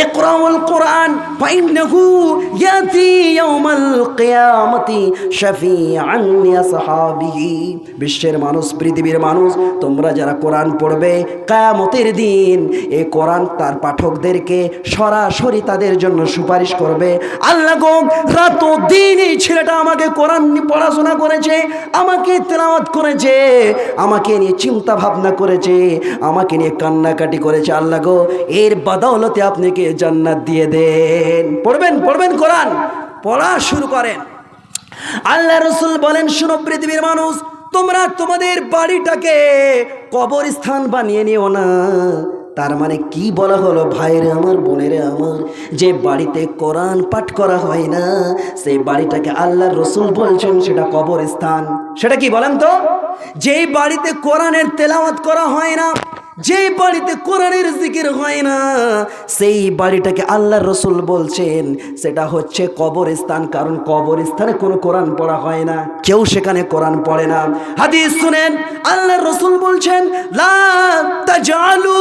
ইকরাউল কোরআন ফাইন্নাহু ইয়াতি ইয়াউমাল কিয়ামতি শাফিআন লিআসহাবিহি। বিশ্বের মানুষ, পৃথিবীর মানুষ, তোমরা যারা কোরআন পড়বে কিয়ামতের দিন এই কোরআন তার পাঠকদেরকে সরাসরি তাদের জন্য সুপারিশ করবে। আল্লাহ গো, রাত ও দিন এই ছেলেটা আমাকে কোরআন নিয়ে পড়াশোনা করেছে, আমাকে তেলাওয়াত করেছে, আমাকে নিয়ে চিন্তা ভাবনা করেছে, আমাকে নিয়ে কান্নাকাটি করেছে। আল্লাহ গো, এর বদৌলতে আপনাকে জান্নাত দিয়ে দেন। পড়বেন কোরআন, পড়া শুরু করেন। আল্লাহ রাসূল বলেন, শুনো পৃথিবীর মানুষ, তোমরা তোমাদের বাড়িটাকে কবরস্থান বানিয়ে নিও না। তার মানে কি বলা হলো ভাইরে আমার, বোনেরে আমার, যে বাড়িতে কোরআন পাঠ করা হয় না সেই বাড়িটাকে আল্লাহর রাসূল বলছেন সেটা কবরস্থান। সেটা কি বলেন তো? যেই বাড়িতে কোরআনের তেলাওয়াত করা হয় না, যেই বাড়িতে কোরআনের জিকির হয় না সেই বাড়িটাকে আল্লাহর রাসূল বলছেন সেটা হচ্ছে কবরস্থান। কারণ কবরস্থানে কোনো কোরআন পড়া হয় না, কেউ সেখানে কোরআন পড়ে না। হাদিস শুনেন, আল্লাহর রাসূল বলছেন, লা তাজআলু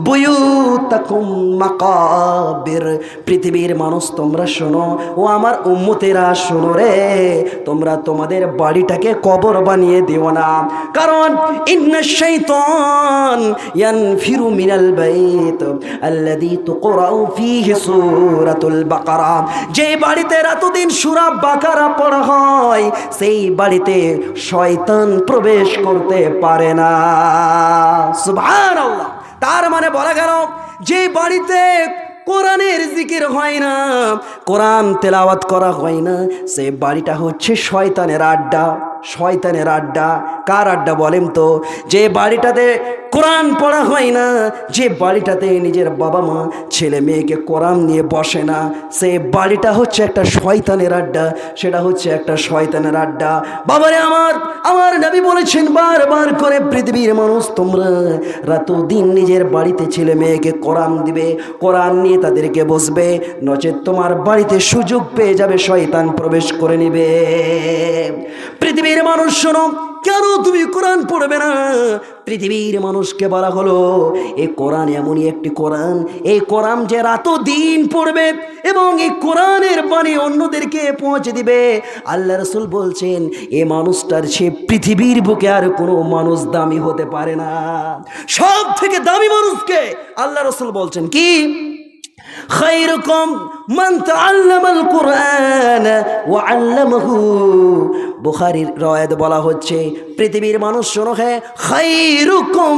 বুয়ুতাকুম মাকাবির। পৃথিবীর মানুষ তোমরা শোনো, ও আমার উম্মতেরা শোনো রে, তোমরা তোমাদের বাড়িটাকে কবর বানিয়ে দিও না। কারণ ইন্নাশ শাইতান ইয়ানফিরু মিনাল বাইত আল্লাযী তুকরাউ ফীহি সূরাতুল বাকারা। যে বাড়িতে রাতদিন সূরা বাকারা পড়া হয় সেই বাড়িতে শয়তান প্রবেশ করতে পারে না। সুবহানাল্লাহ। তার মানে বলা গেল, যে বাড়িতে কোরআনের জিকির হয় না, কোরআন তেলাওয়াত করা হয় না, সে বাড়িটা হচ্ছে শয়তানের আড্ডা। শয়তানের আড্ডা। কার আড্ডা বলেন তো? যে বাড়িটাতে কোরআন পড়া হয় না, যে বাড়িটাতে নিজের বাবা মা ছেলে মেয়েকে কোরআন নিয়ে বসে না, সে বাড়িটা হচ্ছে একটা শয়তানের আড্ডা। সেটা হচ্ছে একটা শয়তানের আড্ডা। বাবারে আমার নবী বলেছেন বারবার করে, পৃথিবীর মানুষ তোমরা রাত দিন নিজের বাড়িতে ছেলে মেয়েকে কোরআন দিবে, কোরআন নিয়ে তাদেরকে বসবে, নচেত তোমার বাড়িতে সুযোগ পেয়ে যাবে শয়তান প্রবেশ করে নিবে। পৃথিবীর মানুষ শোনো, কেন তুমি কোরআন পড়বে না? পৃথিবীর মানুষকে বলা হলো, এই কোরআন এমনই একটি কোরআন, এই কোরআন যে রাত দিন পড়বে এবং এই কোরআনের বাণী অন্যদেরকে পৌঁছে দিবে। আল্লাহ রাসূল বলছেন, এই মানুষটার সে পৃথিবীর বুকে আর কোনো মানুষ দামি হতে পারে না। সব থেকে দামি মানুষকে আল্লাহ রাসূল বলছেন কি? খায়রুকুম মান তাআল্লামাল কুরআন ওয়া আল্লামাহু। বুখারীর রওয়ায়াত বলা হচ্ছে, পৃথিবীর মানুষ শোনো, হ্যাঁ, খায়রুকুম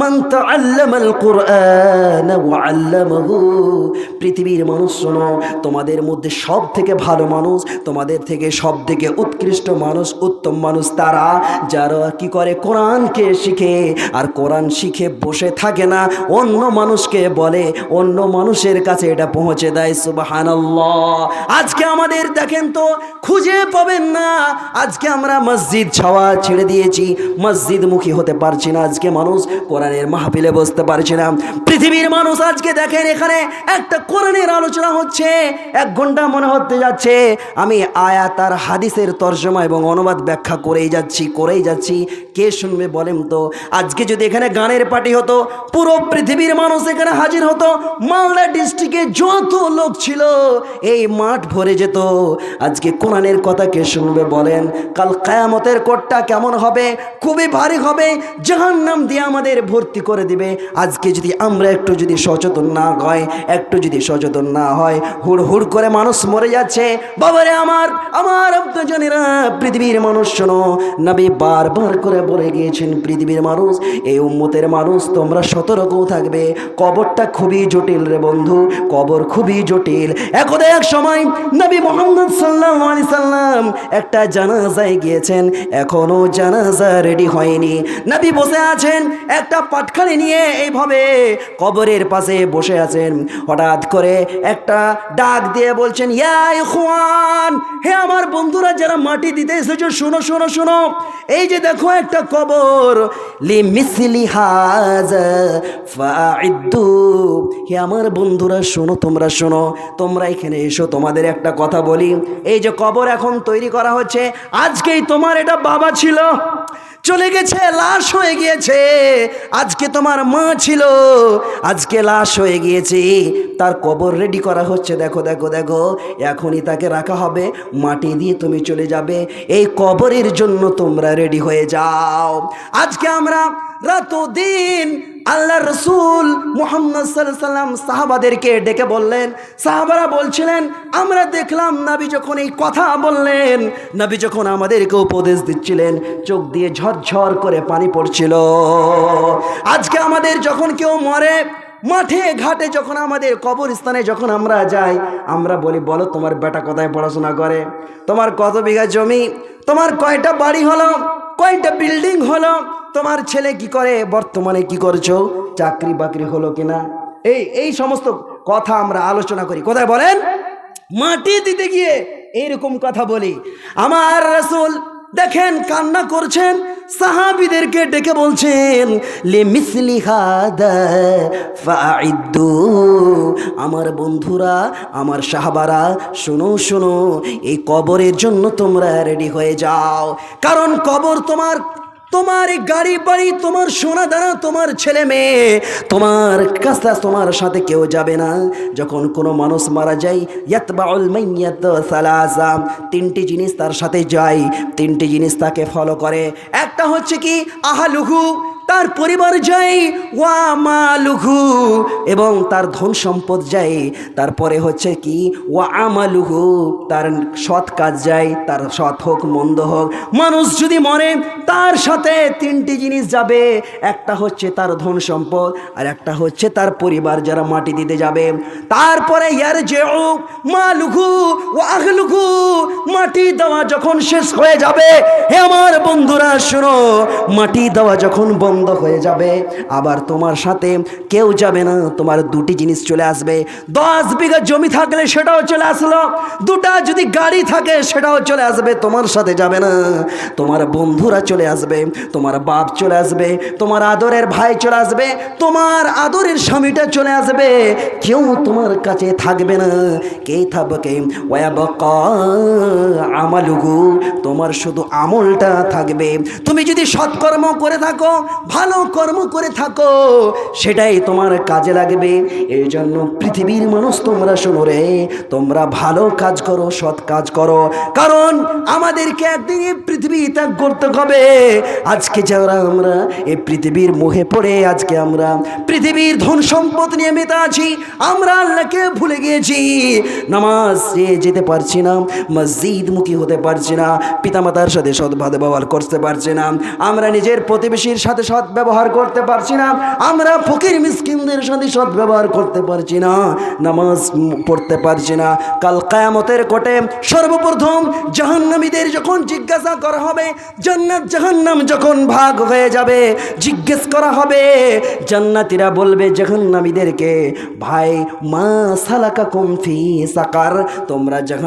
মান তাআল্লামাল কুরআন ওয়া আল্লামাহু। পৃথিবীর মানুষ শোনো, তোমাদের মধ্যে সব থেকে ভালো মানুষ, তোমাদের থেকে সব থেকে উৎকৃষ্ট মানুষ, উত্তম মানুষ তারা যারা কি করে, কোরআনকে শিখে। আর কোরআন শিখে বসে থাকে না, অন্য মানুষকে বলে, অন্য মানুষের কাছে এটা পৌঁছে দেয়। সুবহানাল্লাহ। আজকে আমাদের দেখেন তো, খুঁজে পাবেন না, আজকে আমরা মসজিদ ছাওয়া ছেড়ে দিয়েছি, মসজিদ মুখী হতে পারছি না। আজকে মানুষ কোরআনের মাহফিলে বসতে পারছে না। পৃথিবীর মানুষ আজকে দেখেন, এখানে একটা কোরআনের আলোচনা হচ্ছে, 1 ঘন্টা মনে হতে যাচ্ছে আমি আয়াত আর হাদিসের তর্জমা এবং অনুবাদ ব্যাখ্যা করেই যাচ্ছি। কে শুনবে বলেন তো? আজকে যদি এখানে গানের পার্টি হতো, পুরো পৃথিবীর মানুষ এখানে হাজির হতো, মালদা ডিস্ট্রিক্টে যত লোক ছিল এই মাঠ ভরে যেত। আজকে কোরআনের কথা কে শুনবে বলেন? কাল কিয়ামতের কোটটা কেমন হবে? খুবই ভারী হবে, জাহান্নাম দিয়ে আমাদের ভর্তি করে দিবে। আজকে যদি আমরা একটু যদি সচেতন না হয়, হুড় করে মানুষ মরে যাচ্ছে। বাবারে আমার আপনাজনেরা, পৃথিবীর মানুষ শোনো, নবী বারবার করে বলে গিয়েছেন, পৃথিবীর মানুষ, এই উম্মতের মানুষ, তোমরা সতর্ক থাকবে। কবরটা খুবই জটিল রে বন্ধু, কবর খুবই জটিল। এক সময় নবী মুহাম্মদ সাল্লাল্লাহু আলাইহি সাল্লাম একটা জানাজায় গিয়েছেন, এখনো জানাজা রেডি হয়নি। নবী বসে আছেন একটা পাটখালি নিয়ে, এইভাবে কবরের পাশে বসে আছেন। হঠাৎ করে একটা ডাক দিয়ে বলছেন, ইয়া ইখওয়ান, হে আমার বন্ধুরা যারা মাটি দিতে এসেছো, শোনো, এই যে দেখো একটা কবর, লিমিসলি হাযা ফাইদ্দু। হে আমার বন্ধুরা শোনো, তোমরা এখানে এসো, তোমাদের একটা কথা বলি। এই যে কবর এখন তৈরি করা হচ্ছে, আজকেই তোমার এটা বাবা ছিল, চলে গেছে, লাশ হয়ে গিয়েছে। আজকে তোমার মা ছিল, আজকে লাশ হয়ে গিয়েছে, তার কবর রেডি করা হচ্ছে। দেখো দেখো দেখো, এখনই তাকে রাখা হবে, মাটি দিয়ে তুমি চলে যাবে, এই কবরের জন্য তোমরা রেডি হয়ে যাও। আজকে আমরা রাত দিন আল্লাহ রসুল মুহাম্মদ সাল্লাল্লাহু আলাইহি সাল্লাম সাহাবাদেরকে ডেকে বললেন, সাহাবারা বলছিলেন, আমরা দেখলাম নবী যখন এই কথা বললেন, নবী যখন আমাদেরকে উপদেশ দিচ্ছিলেন, চোখ দিয়ে ঝরঝর করে পানি পড়ছিল। আজকে আমাদের যখন কেউ মরে, মাঠে ঘাটে যখন আমাদের কবরস্থানে যখন আমরা যাই, আমরা বলি, বলো তোমার বেটা কোথায় পড়াশোনা করে, তোমার কত বিঘা জমি, তোমার কয়টা বাড়ি হলো, কয়টা বিল্ডিং হলো, তোমার ছেলে কি করে, বর্তমানে কি করছো, চাকরি বাকরি হলো কিনা, এই সমস্ত কথা আমরা আলোচনা করি। কোথায় বলেন? মাটি দিতে গিয়ে এইরকম কথা বলি। আমার রাসূল দেখেন কান্না করছেন, সাহাবীদেরকে ডেকে বলছেন, লি মিসলি হাদা ফাইদ্দু, আমার বন্ধুরা, আমার সাহাবারা, শোনো শোনো, এই কবরের জন্য তোমরা রেডি হয়ে যাও। কারণ কবর তোমার এই গাড়ি বাড়ি, তোমার সোনা দানা, তোমার ছেলে মেয়ে, তোমার কাছে, তোমার সাথে কেউ যাবে না। যখন কোনো মানুষ মারা যায়, ইয়াতবাউল মাইয়াত সালাসা, তিনটি জিনিস তার সাথে যায়, তিনটি জিনিস তাকে ফলো করে। একটা হচ্ছে কি, আহালুহু, তার পরিবার যায়, ওয়া মালুহু, এবং তার ধন সম্পদ যায়। তারপরে হচ্ছে কি, ওয়া আমালুহু, তার সৎ কাজ যায়, তার সৎ হোক মন্দ হোক। মানুষ যদি মরে, তার সাথে তিনটি জিনিস যাবে, একটা হচ্ছে তার ধন সম্পদ, আর একটা হচ্ছে তার পরিবার যারা মাটি দিতে যাবে। তারপরে ইয়ারজিউ মালুহু ওয়া আহলুহু, মাটি দেওয়া যখন শেষ হয়ে যাবে, হে আমার বন্ধুরা শোনো, মাটি দেওয়া যখন বন্ধ হয়ে যাবে, আবার তোমার সাথে কেউ যাবে না, তোমার দুটি জিনিস চলে আসবে। 10 বিঘা জমি থাকলে সেটাও চলে আসলো, দুটা যদি গাড়ি থাকে সেটাও চলে আসবে, তোমার সাথে যাবে না, তোমার বন্ধুরা চলে আসবে, তোমার বাপ চলে আসবে, তোমার আদরের ভাই চলে আসবে, তোমার আদরের স্বামীটা চলে আসবে, কেউ তোমার কাছে থাকবে না। কে থাকবে? ওয়াবাকা আমালুহু, তোমার শুধু আমলটা থাকবে। তুমি যদি সৎকর্ম করে থাকো, ভালো কর্ম করে থাকো, সেটাই তোমার কাজে লাগবে। এই জন্য পৃথিবীর মানুষ, তোমরা শোনো রে, তোমরা ভালো কাজ করো, সৎ কাজ করো, কারণ আমাদেরকে একদিন এই পৃথিবী ত্যাগ করতে হবে। আজকে যারা আমরা এই পৃথিবীর মোহে পড়ে, আজকে আমরা পৃথিবীর ধন সম্পদ নিয়ে মেতে আছি, আমরা আল্লাহকে ভুলে গিয়েছি, নামাজ যেতে পারছি না, মসজিদ মুখী হতে পারছি না, পিতামাতার সাথে সৎভাবে ব্যবহার করতে পারছি না, আমরা নিজের প্রতিবেশীর সাথে সৎ ব্যবহার করতে পারছি না, আমরা ফকির মিসকিনদের সাথে সৎ ব্যবহার করতে পারছি না, নামাজ পড়তে পারছি না। কাল কিয়ামতের কোটে সর্বপ্রথম জাহান্নামীদের যখন জিজ্ঞাসা করা হবে, জান্নাত জাহান্নাম যখন ভাগ হয়ে যাবে, জিজ্ঞেস করা হবে, জান্নাতীরা বলবে জাহান্নামীদেরকে, ভাই মা সালাকাকুম ফি সাকার, তোমরা জাহান্নাম